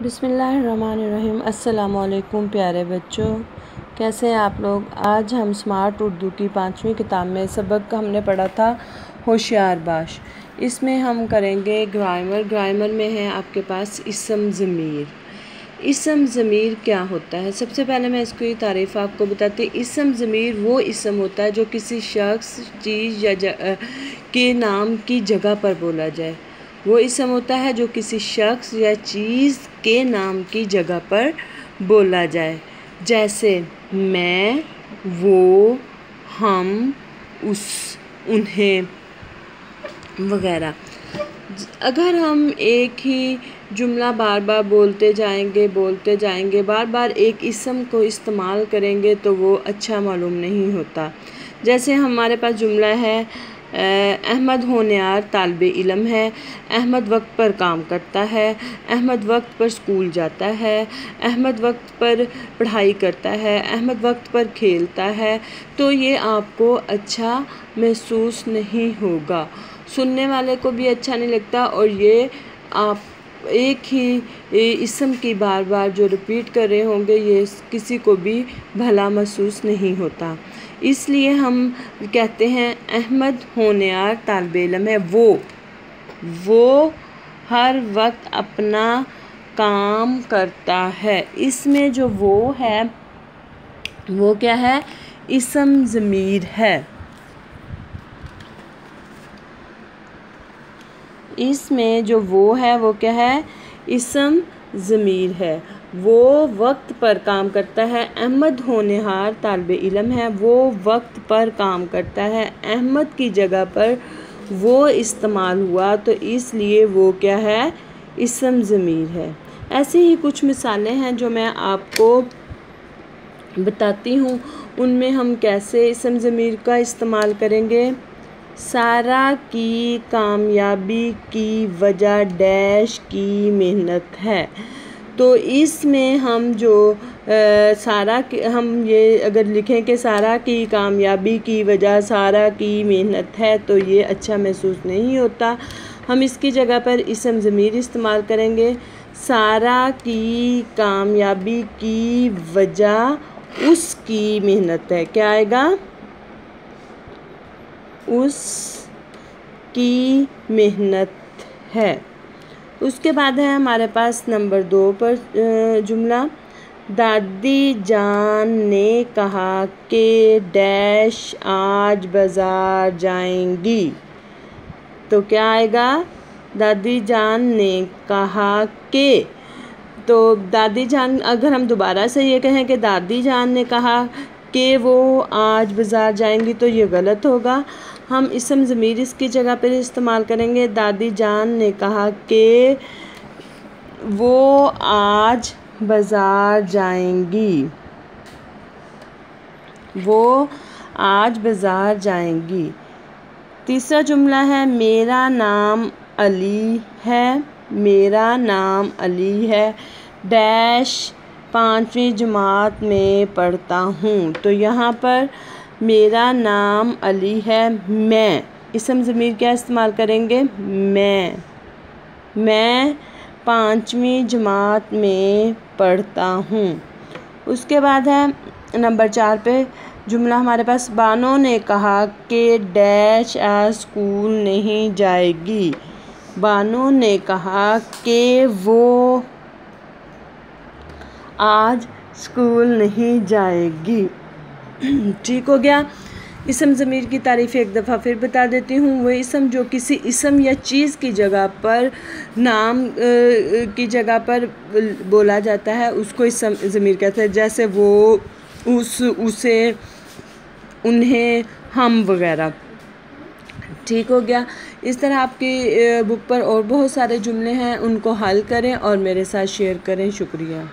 बिस्मिल्लाहिर्रहमानिर्रहीम। अस्सलाम वालेकुम प्यारे बच्चों, कैसे हैं आप लोग। आज हम स्मार्ट उर्दू की 5वीं किताब में सबक हमने पढ़ा था होशियार बाश। इसमें हम करेंगे ग्रामर में है आपके पास इसम ज़मीर। इसम ज़मीर क्या होता है, सबसे पहले मैं इसकी तारीफ़ आपको बताती। इसम ज़मीर वो इसम होता है जो किसी शख्स, चीज़ या के नाम की जगह पर बोला जाए। वो इसम होता है जो किसी शख्स या चीज़ के नाम की जगह पर बोला जाए, जैसे मैं, वो, हम, उस, उन्हें वगैरह। अगर हम एक ही जुमला बार बार बोलते जाएंगे, बार बार एक इसम को इस्तेमाल करेंगे तो वो अच्छा मालूम नहीं होता। जैसे हमारे पास जुमला है, अहमद होनहार तालिबे इल्म है, अहमद वक्त पर काम करता है, अहमद वक्त पर स्कूल जाता है, अहमद वक्त पर पढ़ाई करता है, अहमद वक्त पर खेलता है। तो ये आपको अच्छा महसूस नहीं होगा, सुनने वाले को भी अच्छा नहीं लगता, और ये आप एक ही इसम की बार बार जो रिपीट कर रहे होंगे ये किसी को भी भला महसूस नहीं होता। इसलिए हम कहते हैं अहमद होनहार तालिबे इल्म है। वो हर वक्त अपना काम करता है। इसमें जो वो है वो क्या है, इसम ज़मीर है। इसमें जो वो है वो क्या है, इसम ज़मीर है। वो वक्त पर काम करता है। अहमद होनहार तालिबे इल्म है, वो वक्त पर काम करता है। अहमद की जगह पर वो इस्तेमाल हुआ तो इसलिए वो क्या है, इसम ज़मीर है। ऐसे ही कुछ मिसालें हैं जो मैं आपको बताती हूँ, उनमें हम कैसे इसम ज़मीर का इस्तेमाल करेंगे। सारा की कामयाबी की वजह डैश की मेहनत है। तो इसमें हम जो हम ये अगर लिखें कि सारा की कामयाबी की वजह सारा की मेहनत है, तो ये अच्छा महसूस नहीं होता। हम इसकी जगह पर इसम ज़मीर इस्तेमाल करेंगे। सारा की कामयाबी की वजह उसकी मेहनत है। क्या आएगा, उसकी मेहनत है। उसके बाद है हमारे पास नंबर 2 पर जुमला, दादी जान ने कहा कि डैश आज बाज़ार जाएंगी। तो क्या आएगा, दादी जान ने कहा कि। तो दादी जान, अगर हम दोबारा से ये कहें कि दादी जान ने कहा कि वो आज बाज़ार जाएंगी तो ये गलत होगा। हम इसम ज़मीर इसकी जगह पर इस्तेमाल करेंगे। दादी जान ने कहा कि वो आज बाज़ार जाएंगी। वो आज बाज़ार जाएंगी। तीसरा जुमला है, मेरा नाम अली है, मेरा नाम अली है, डैश 5वीं जमात में पढ़ता हूँ। तो यहाँ पर मेरा नाम अली है, मैं इसम ज़मीर क्या इस्तेमाल करेंगे, मैं 5वीं जमात में पढ़ता हूँ। उसके बाद है नंबर 4 पे जुमला हमारे पास, बानो ने कहा कि डैश आज स्कूल नहीं जाएगी। बानो ने कहा कि वो आज स्कूल नहीं जाएगी। ठीक हो गया। इसम ज़मीर की तारीफ़ एक दफ़ा फिर बता देती हूँ। वो इसम जो किसी इसम या चीज़ की जगह पर, नाम की जगह पर बोला जाता है उसको इसम ज़मीर कहते हैं। जैसे वो, उस, उसे, उन्हें, हम वगैरह। ठीक हो गया। इस तरह आपकी बुक पर और बहुत सारे जुमले हैं, उनको हल करें और मेरे साथ शेयर करें। शुक्रिया।